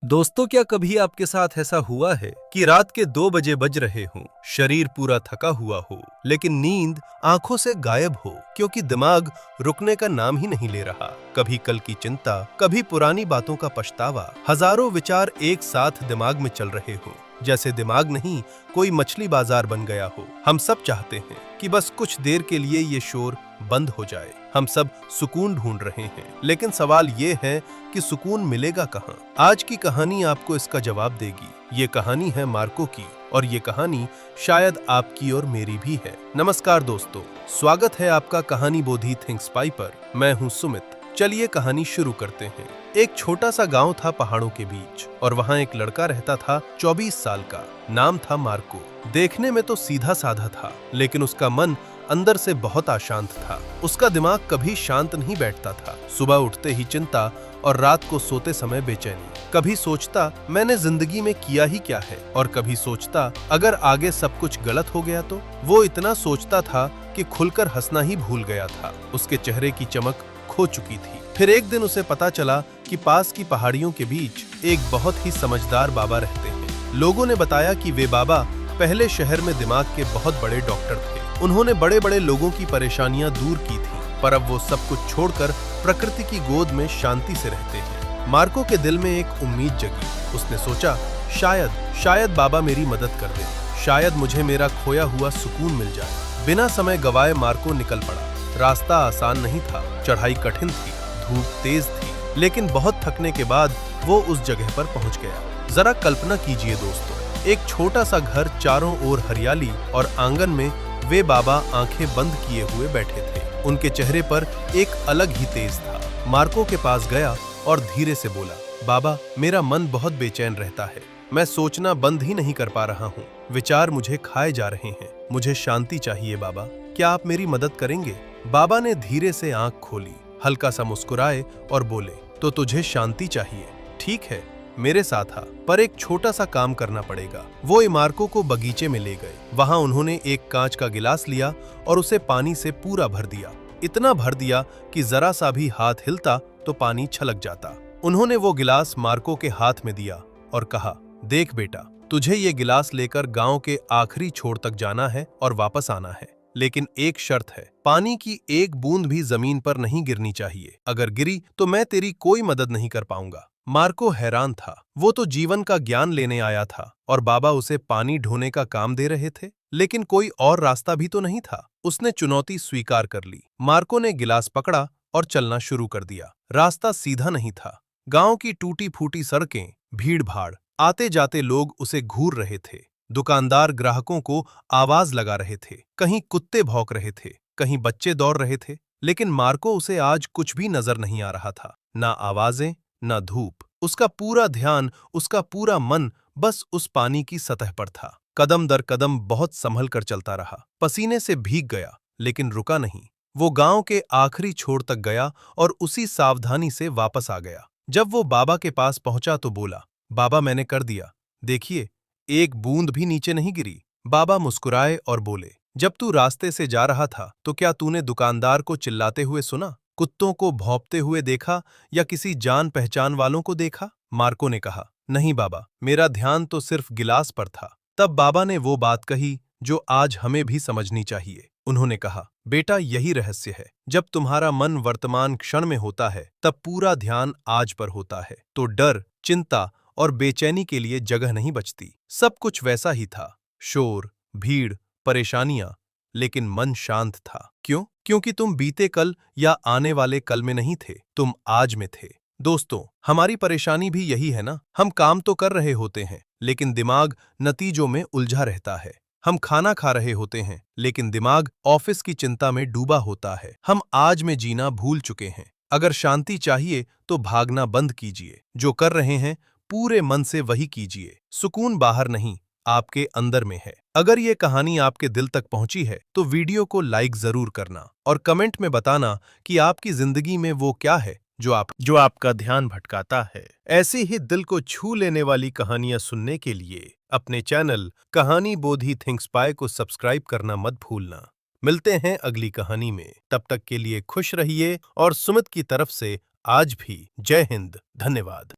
दोस्तों, क्या कभी आपके साथ ऐसा हुआ है कि रात के 2 बजे बज रहे हों, शरीर पूरा थका हुआ हो, लेकिन नींद आंखों से गायब हो क्योंकि दिमाग रुकने का नाम ही नहीं ले रहा। कभी कल की चिंता, कभी पुरानी बातों का पछतावा, हजारों विचार एक साथ दिमाग में चल रहे हो। जैसे दिमाग नहीं, कोई मछली बाजार बन गया हो। हम सब चाहते हैं कि बस कुछ देर के लिए ये शोर बंद हो जाए। हम सब सुकून ढूंढ रहे हैं, लेकिन सवाल ये है कि सुकून मिलेगा कहाँ? आज की कहानी आपको इसका जवाब देगी। ये कहानी है मार्को की, और ये कहानी शायद आपकी और मेरी भी है। नमस्कार दोस्तों, स्वागत है आपका कहानी बोधी थिंक्स पाई पर। मैं हूँ सुमित। चलिए कहानी शुरू करते हैं। एक छोटा सा गांव था पहाड़ों के बीच, और वहां एक लड़का रहता था 24 साल का। नाम था मार्को। देखने में तो सीधा साधा था, लेकिन उसका मन अंदर से बहुत अशांत था। उसका दिमाग कभी शांत नहीं बैठता था। सुबह उठते ही चिंता और रात को सोते समय बेचैनी। कभी सोचता मैंने जिंदगी में किया ही क्या है, और कभी सोचता अगर आगे सब कुछ गलत हो गया तो। वो इतना सोचता था कि खुलकर हंसना ही भूल गया था। उसके चेहरे की चमक खो चुकी थी। फिर एक दिन उसे पता चला कि पास की पहाड़ियों के बीच एक बहुत ही समझदार बाबा रहते हैं। लोगों ने बताया कि वे बाबा पहले शहर में दिमाग के बहुत बड़े डॉक्टर थे। उन्होंने बड़े बड़े लोगों की परेशानियां दूर की थी, पर अब वो सब कुछ छोड़कर प्रकृति की गोद में शांति से रहते हैं। मार्को के दिल में एक उम्मीद जगी। उसने सोचा शायद बाबा मेरी मदद कर दे, शायद मुझे मेरा खोया हुआ सुकून मिल जाए। बिना समय गवाए मार्को निकल पड़ा। रास्ता आसान नहीं था, चढ़ाई कठिन थी, धूप तेज थी, लेकिन बहुत थकने के बाद वो उस जगह पर पहुंच गया। जरा कल्पना कीजिए दोस्तों, एक छोटा सा घर, चारों ओर हरियाली, और आंगन में वे बाबा आंखें बंद किए हुए बैठे थे। उनके चेहरे पर एक अलग ही तेज था। मार्को के पास गया और धीरे से बोला, बाबा, मेरा मन बहुत बेचैन रहता है। मैं सोचना बंद ही नहीं कर पा रहा हूँ। विचार मुझे खाए जा रहे हैं। मुझे शांति चाहिए बाबा, क्या आप मेरी मदद करेंगे? बाबा ने धीरे से आंख खोली, हल्का सा मुस्कुराए और बोले, तो तुझे शांति चाहिए? ठीक है, मेरे साथ आ, पर एक छोटा सा काम करना पड़ेगा। वो मार्को को बगीचे में ले गए। वहां उन्होंने एक कांच का गिलास लिया और उसे पानी से पूरा भर दिया। इतना भर दिया कि जरा सा भी हाथ हिलता तो पानी छलक जाता। उन्होंने वो गिलास मार्को के हाथ में दिया और कहा, देख बेटा, तुझे ये गिलास लेकर गांव के आखिरी छोर तक जाना है और वापस आना है। लेकिन एक शर्त है, पानी की एक बूंद भी जमीन पर नहीं गिरनी चाहिए। अगर गिरी तो मैं तेरी कोई मदद नहीं कर पाऊंगा। मार्को हैरान था। वो तो जीवन का ज्ञान लेने आया था, और बाबा उसे पानी ढोने का काम दे रहे थे। लेकिन कोई और रास्ता भी तो नहीं था। उसने चुनौती स्वीकार कर ली। मार्को ने गिलास पकड़ा और चलना शुरू कर दिया। रास्ता सीधा नहीं था। गांव की टूटी फूटी सड़कें, भीड़ भाड़, आते जाते लोग उसे घूर रहे थे। दुकानदार ग्राहकों को आवाज लगा रहे थे। कहीं कुत्ते भौंक रहे थे, कहीं बच्चे दौड़ रहे थे। लेकिन मार्को उसे आज कुछ भी नजर नहीं आ रहा था। ना आवाजें, ना धूप। उसका पूरा ध्यान, उसका पूरा मन बस उस पानी की सतह पर था। कदम दर कदम बहुत संभल कर चलता रहा। पसीने से भीग गया, लेकिन रुका नहीं। वो गांव के आखिरी छोर तक गया और उसी सावधानी से वापस आ गया। जब वो बाबा के पास पहुंचा तो बोला, बाबा, मैंने कर दिया। देखिए, एक बूंद भी नीचे नहीं गिरी। बाबा मुस्कुराए और बोले, जब तू रास्ते से जा रहा था तो क्या तूने दुकानदार को चिल्लाते हुए सुना, कुत्तों को भौंकते हुए देखा, या किसी जान पहचान वालों को देखा? मार्को ने कहा, नहीं बाबा, मेरा ध्यान तो सिर्फ गिलास पर था। तब बाबा ने वो बात कही जो आज हमें भी समझनी चाहिए। उन्होंने कहा, बेटा, यही रहस्य है। जब तुम्हारा मन वर्तमान क्षण में होता है, तब पूरा ध्यान आज पर होता है, तो डर, चिंता और बेचैनी के लिए जगह नहीं बचती। सब कुछ वैसा ही था, शोर, भीड़, परेशानियां, लेकिन मन शांत था। क्यों? क्योंकि तुम बीते कल या आने वाले कल में नहीं थे, तुम आज में थे। दोस्तों, हमारी परेशानी भी यही है ना। हम काम तो कर रहे होते हैं, लेकिन दिमाग नतीजों में उलझा रहता है। हम खाना खा रहे होते हैं, लेकिन दिमाग ऑफिस की चिंता में डूबा होता है। हम आज में जीना भूल चुके हैं। अगर शांति चाहिए तो भागना बंद कीजिए। जो कर रहे हैं पूरे मन से वही कीजिए। सुकून बाहर नहीं, आपके अंदर में है। अगर ये कहानी आपके दिल तक पहुंची है तो वीडियो को लाइक जरूर करना, और कमेंट में बताना कि आपकी जिंदगी में वो क्या है जो आपका ध्यान भटकाता है। ऐसी ही दिल को छू लेने वाली कहानियां सुनने के लिए अपने चैनल कहानी बोधी थिंक्स पाई को सब्सक्राइब करना मत भूलना। मिलते हैं अगली कहानी में। तब तक के लिए खुश रहिए, और सुमित की तरफ से आज भी जय हिंद, धन्यवाद।